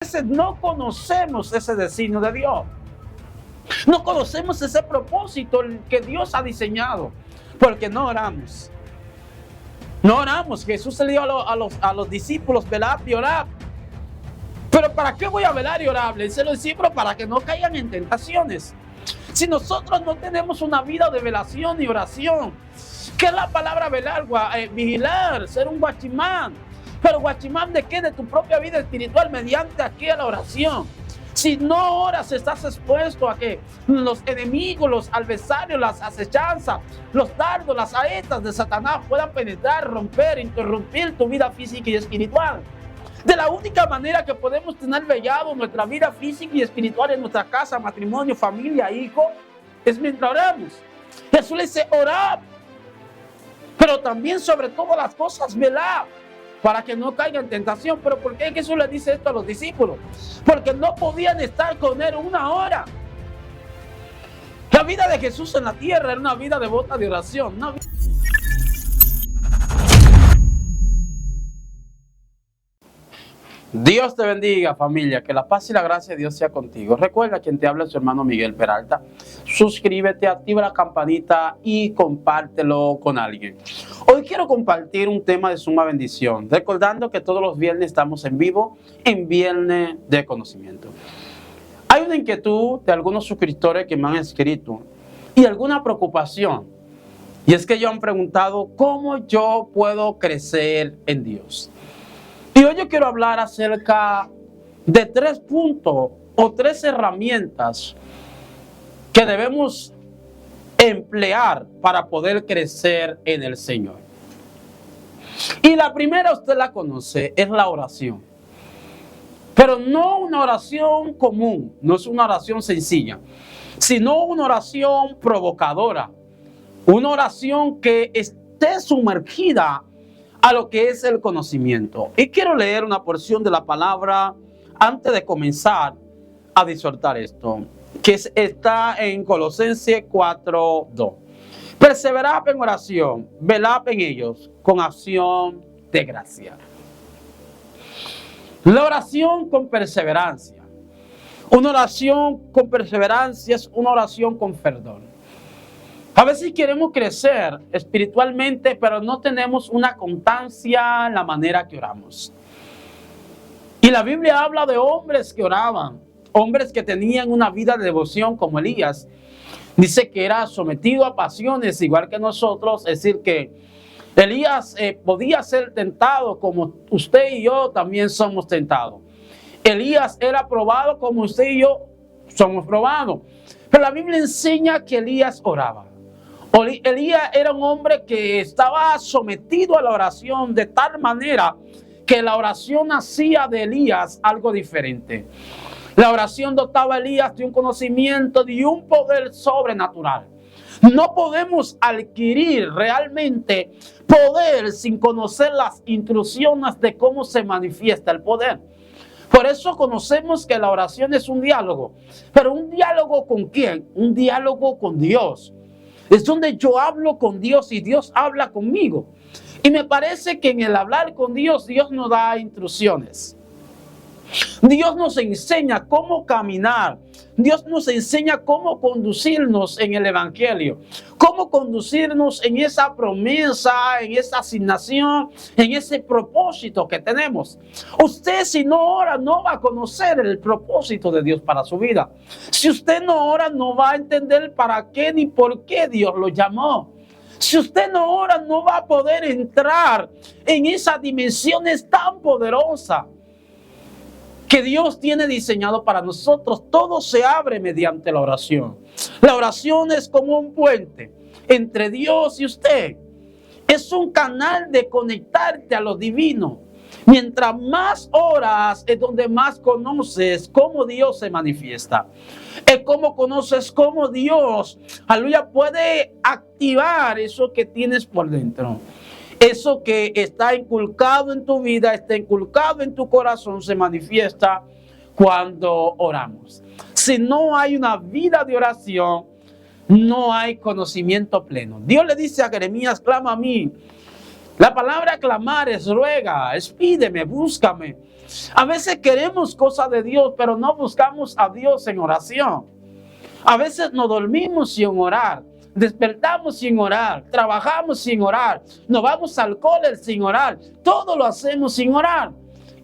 veces no conocemos ese designio de Dios. No conocemos ese propósito que Dios ha diseñado, porque no oramos. No oramos. Jesús le dijo a los discípulos, velad y orad. Pero ¿para qué voy a velar y orar? Le dice a los discípulos, para que no caigan en tentaciones. Si nosotros no tenemos una vida de velación y oración, ¿qué es la palabra velar? Vigilar, ser un guachimán. Pero guachimán ¿de qué? De tu propia vida espiritual mediante aquí a la oración. Si no oras, estás expuesto a que los enemigos, los adversarios, las acechanzas, los dardos, las saetas de Satanás puedan penetrar, romper, interrumpir tu vida física y espiritual. De la única manera que podemos tener vellado nuestra vida física y espiritual en nuestra casa, matrimonio, familia, hijo, es mientras oramos. Jesús le dice, orad, pero también sobre todas las cosas, velad, para que no caiga en tentación. ¿Pero por qué Jesús le dice esto a los discípulos? Porque no podían estar con él una hora. La vida de Jesús en la tierra era una vida devota de oración. Dios te bendiga, familia, que la paz y la gracia de Dios sea contigo. Recuerda, quien te habla es su hermano Miguel Peralta. Suscríbete, activa la campanita y compártelo con alguien. Hoy quiero compartir un tema de suma bendición, recordando que todos los viernes estamos en vivo, en Viernes de Conocimiento. Hay una inquietud de algunos suscriptores que me han escrito y alguna preocupación, y es que ellos han preguntado cómo yo puedo crecer en Dios. Y hoy yo quiero hablar acerca de 3 puntos o 3 herramientas que debemos emplear para poder crecer en el Señor. Y la primera, usted la conoce, es la oración. Pero no una oración común, no es una oración sencilla, sino una oración provocadora, una oración que esté sumergida a lo que es el conocimiento. Y quiero leer una porción de la palabra antes de comenzar a disertar esto, que está en Colosenses 4:2. Perseverad en oración, velad en ellos con acción de gracia. La oración con perseverancia. Una oración con perseverancia es una oración con perdón. A veces queremos crecer espiritualmente, pero no tenemos una constancia en la manera que oramos. Y la Biblia habla de hombres que oraban, hombres que tenían una vida de devoción como Elías. Dice que era sometido a pasiones igual que nosotros, es decir que Elías podía ser tentado como usted y yo también somos tentados. Elías era probado como usted y yo somos probados. Pero la Biblia enseña que Elías oraba. Elías era un hombre que estaba sometido a la oración de tal manera que la oración hacía de Elías algo diferente. La oración dotaba a Elías de un conocimiento, de un poder sobrenatural. No podemos adquirir realmente poder sin conocer las instrucciones de cómo se manifiesta el poder. Por eso conocemos que la oración es un diálogo. ¿Pero un diálogo con quién? Un diálogo con Dios. Es donde yo hablo con Dios y Dios habla conmigo. Y me parece que en el hablar con Dios, Dios nos da instrucciones. Dios nos enseña cómo caminar. Dios nos enseña cómo conducirnos en el Evangelio. Cómo conducirnos en esa promesa, en esa asignación, en ese propósito que tenemos. Usted si no ora no va a conocer el propósito de Dios para su vida. Si usted no ora no va a entender para qué ni por qué Dios lo llamó. Si usted no ora no va a poder entrar en esas dimensiones tan poderosas que Dios tiene diseñado para nosotros. Todo se abre mediante la oración. La oración es como un puente entre Dios y usted. Es un canal de conectarte a lo divino. Mientras más oras es donde más conoces cómo Dios se manifiesta. Es como conoces cómo Dios, aleluya, puede activar eso que tienes por dentro. Eso que está inculcado en tu vida, está inculcado en tu corazón, se manifiesta cuando oramos. Si no hay una vida de oración, no hay conocimiento pleno. Dios le dice a Jeremías, clama a mí La palabra clamar es ruega, es pídeme, búscame. A veces queremos cosas de Dios, pero no buscamos a Dios en oración. A veces nos dormimos sin orar, despertamos sin orar, trabajamos sin orar, nos vamos al cole sin orar. Todo lo hacemos sin orar.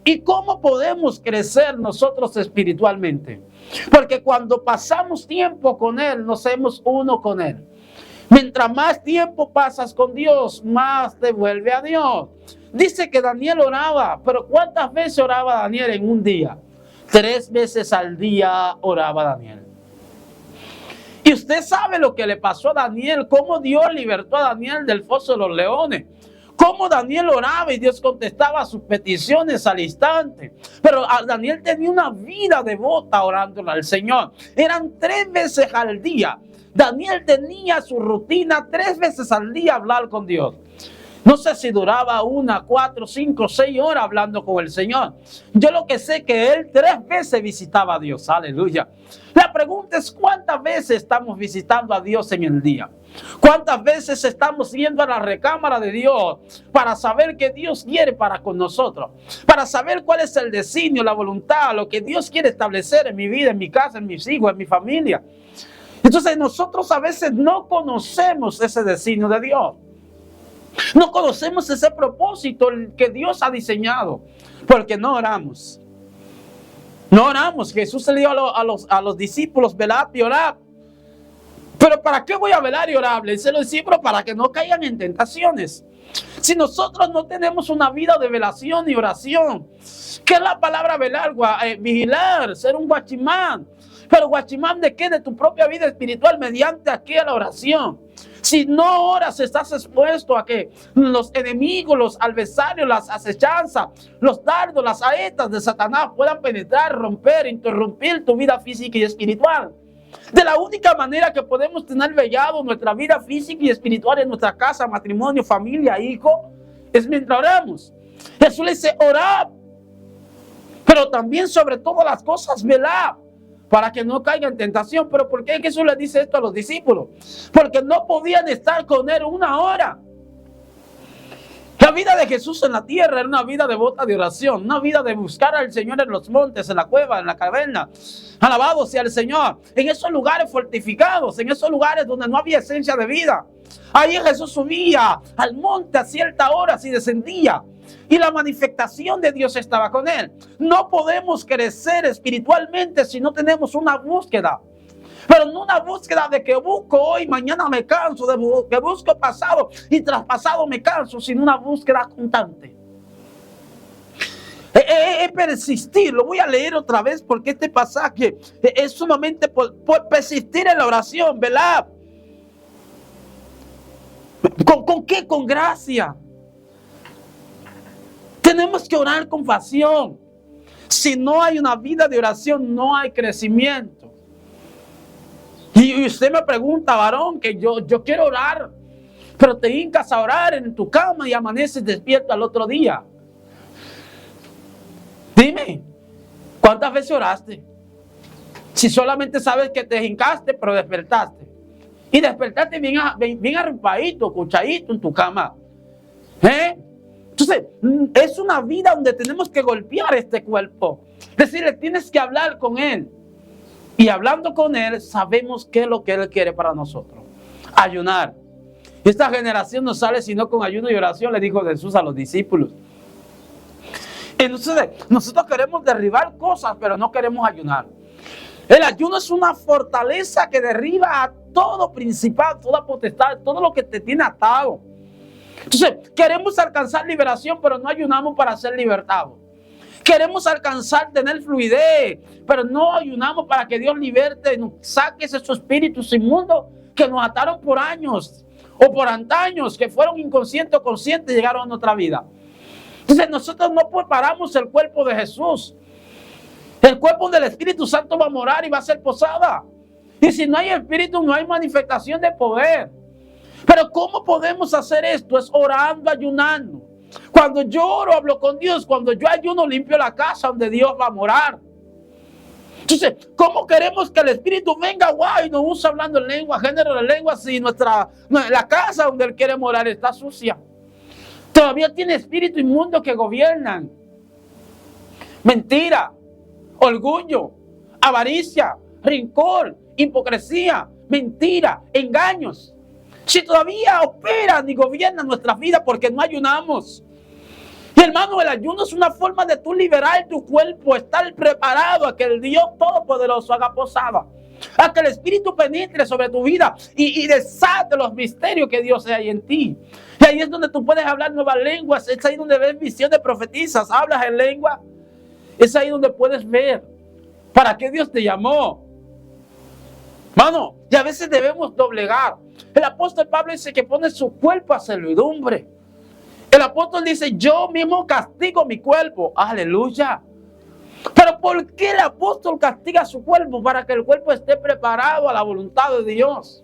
¿Y cómo podemos crecer nosotros espiritualmente? Porque cuando pasamos tiempo con Él, nos hacemos uno con Él. Mientras más tiempo pasas con Dios, más te vuelve a Dios. Dice que Daniel oraba, pero ¿cuántas veces oraba Daniel en un día? 3 veces al día oraba Daniel. Y usted sabe lo que le pasó a Daniel, cómo Dios libertó a Daniel del foso de los leones. Cómo Daniel oraba y Dios contestaba sus peticiones al instante. Pero Daniel tenía una vida devota orándole al Señor. Eran 3 veces al día. Daniel tenía su rutina 3 veces al día hablar con Dios. No sé si duraba 1, 4, 5, 6 horas hablando con el Señor. Yo lo que sé es que él 3 veces visitaba a Dios. Aleluya. La pregunta es, ¿cuántas veces estamos visitando a Dios en el día? ¿Cuántas veces estamos yendo a la recámara de Dios para saber qué Dios quiere para con nosotros? Para saber cuál es el designio, la voluntad, lo que Dios quiere establecer en mi vida, en mi casa, en mis hijos, en mi familia. Entonces nosotros a veces no conocemos ese designio de Dios. No conocemos ese propósito que Dios ha diseñado, porque no oramos. No oramos. Jesús le dijo a los discípulos, velad y orad. Pero ¿para qué voy a velar y orar? Le dice a los discípulos, para que no caigan en tentaciones. Si nosotros no tenemos una vida de velación y oración, ¿qué es la palabra velar? Vigilar, ser un guachimán. Pero guachimán ¿de qué? De tu propia vida espiritual mediante aquí a la oración. Si no oras, estás expuesto a que los enemigos, los adversarios, las acechanzas, los dardos, las saetas de Satanás puedan penetrar, romper, interrumpir tu vida física y espiritual. De la única manera que podemos tener vellado nuestra vida física y espiritual en nuestra casa, matrimonio, familia, hijo, es mientras oramos. Jesús le dice, orad, pero también sobre todas las cosas velad, para que no caiga en tentación. ¿Pero por qué Jesús le dice esto a los discípulos? Porque no podían estar con Él 1 hora. La vida de Jesús en la tierra era una vida devota de oración, una vida de buscar al Señor en los montes, en la cueva, en la caverna. Alabado sea el Señor. En esos lugares fortificados, en esos lugares donde no había esencia de vida. Ahí Jesús subía al monte a cierta hora y descendía. Y la manifestación de Dios estaba con él. No podemos crecer espiritualmente si no tenemos una búsqueda. Pero no una búsqueda de que busco hoy, mañana me canso, de que busco pasado y tras pasado me canso, sino una búsqueda constante. Persistir, lo voy a leer otra vez porque este pasaje es sumamente por persistir en la oración, ¿verdad? ¿Con qué? Con gracia. Tenemos que orar con pasión. Si no hay una vida de oración, no hay crecimiento. Y usted me pregunta, varón, que yo quiero orar, pero te hincas a orar en tu cama y amaneces despierto al otro día. Dime, ¿cuántas veces oraste? Si solamente sabes que te hincaste, pero despertaste. Y despertaste bien arrupadito, cuchadito en tu cama. Entonces, es una vida donde tenemos que golpear este cuerpo. Decirle, tienes que hablar con Él. Y hablando con Él, sabemos qué es lo que Él quiere para nosotros. Ayunar. Esta generación no sale sino con ayuno y oración, le dijo Jesús a los discípulos. Entonces, nosotros queremos derribar cosas, pero no queremos ayunar. El ayuno es una fortaleza que derriba a todo principado, toda potestad, todo lo que te tiene atado. Entonces, queremos alcanzar liberación, pero no ayunamos para ser libertados. Queremos alcanzar, tener fluidez, pero no ayunamos para que Dios liberte, nos saque esos espíritus inmundos que nos ataron por años o por antaños, que fueron inconscientes o conscientes y llegaron a nuestra vida. Entonces, nosotros no preparamos el cuerpo de Jesús. El cuerpo donde el Espíritu Santo va a morar y va a ser posada. Y si no hay Espíritu, no hay manifestación de poder. Pero ¿cómo podemos hacer esto? Es orando, ayunando. Cuando yo oro, hablo con Dios. Cuando yo ayuno, limpio la casa donde Dios va a morar. Entonces, ¿cómo queremos que el Espíritu venga y nos use hablando en lengua, género de lengua, si la casa donde Él quiere morar está sucia? Todavía tiene espíritu inmundo que gobiernan. Mentira, orgullo, avaricia, rencor, hipocresía, mentira, engaños. Si todavía operan y gobiernan nuestras vidas porque no ayunamos. Y hermano, el ayuno es una forma de tú liberar tu cuerpo, estar preparado a que el Dios Todopoderoso haga posada, a que el Espíritu penetre sobre tu vida y desate los misterios que Dios hay en ti. Y ahí es donde tú puedes hablar nuevas lenguas, es ahí donde ves visiones profetizas, hablas en lengua. Es ahí donde puedes ver para qué Dios te llamó. Mano, y a veces debemos doblegar. El apóstol Pablo dice que pone su cuerpo a servidumbre. El apóstol dice, yo mismo castigo mi cuerpo. Aleluya. Pero ¿por qué el apóstol castiga su cuerpo? Para que el cuerpo esté preparado a la voluntad de Dios.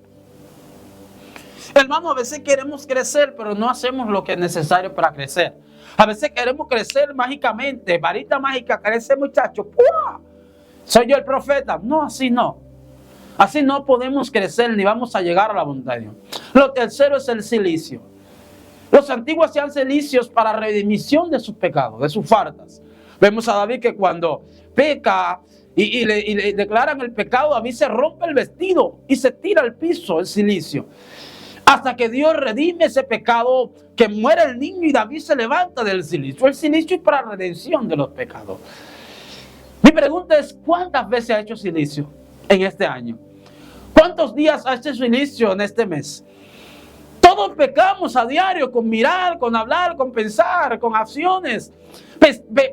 Hermano, a veces queremos crecer, pero no hacemos lo que es necesario para crecer. A veces queremos crecer mágicamente. Varita mágica, crece muchacho. ¡Pua! Soy yo el profeta. No, así no. Así no podemos crecer ni vamos a llegar a la voluntad de Dios. Lo tercero es el cilicio. Los antiguos hacían cilicios para redimisión de sus pecados, de sus faltas. Vemos a David que cuando peca y le declaran el pecado, David se rompe el vestido y se tira al piso el cilicio. Hasta que Dios redime ese pecado, que muere el niño y David se levanta del cilicio. El cilicio es para redención de los pecados. Mi pregunta es, ¿cuántas veces ha hecho cilicio en este año? ¿Cuántos días ha hecho cilicio en este mes? Todos pecamos a diario con mirar, con hablar, con pensar, con acciones.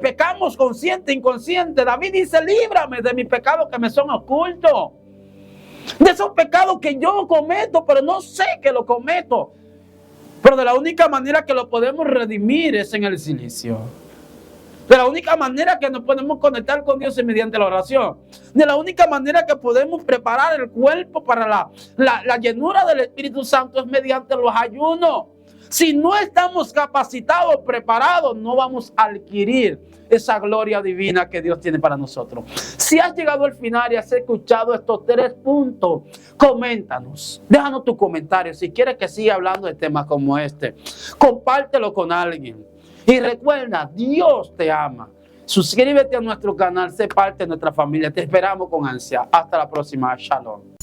Pecamos consciente, inconsciente. David dice, líbrame de mis pecados que me son ocultos. De esos pecados que yo cometo, pero no sé que lo cometo. Pero de la única manera que lo podemos redimir es en el cilicio. De la única manera que nos podemos conectar con Dios es mediante la oración. De la única manera que podemos preparar el cuerpo para la llenura del Espíritu Santo es mediante los ayunos. Si no estamos capacitados, preparados, no vamos a adquirir esa gloria divina que Dios tiene para nosotros. Si has llegado al final y has escuchado estos 3 puntos, coméntanos. Déjanos tu comentario. Si quieres que siga hablando de temas como este, compártelo con alguien. Y recuerda, Dios te ama. Suscríbete a nuestro canal, sé parte de nuestra familia. Te esperamos con ansia. Hasta la próxima. Shalom.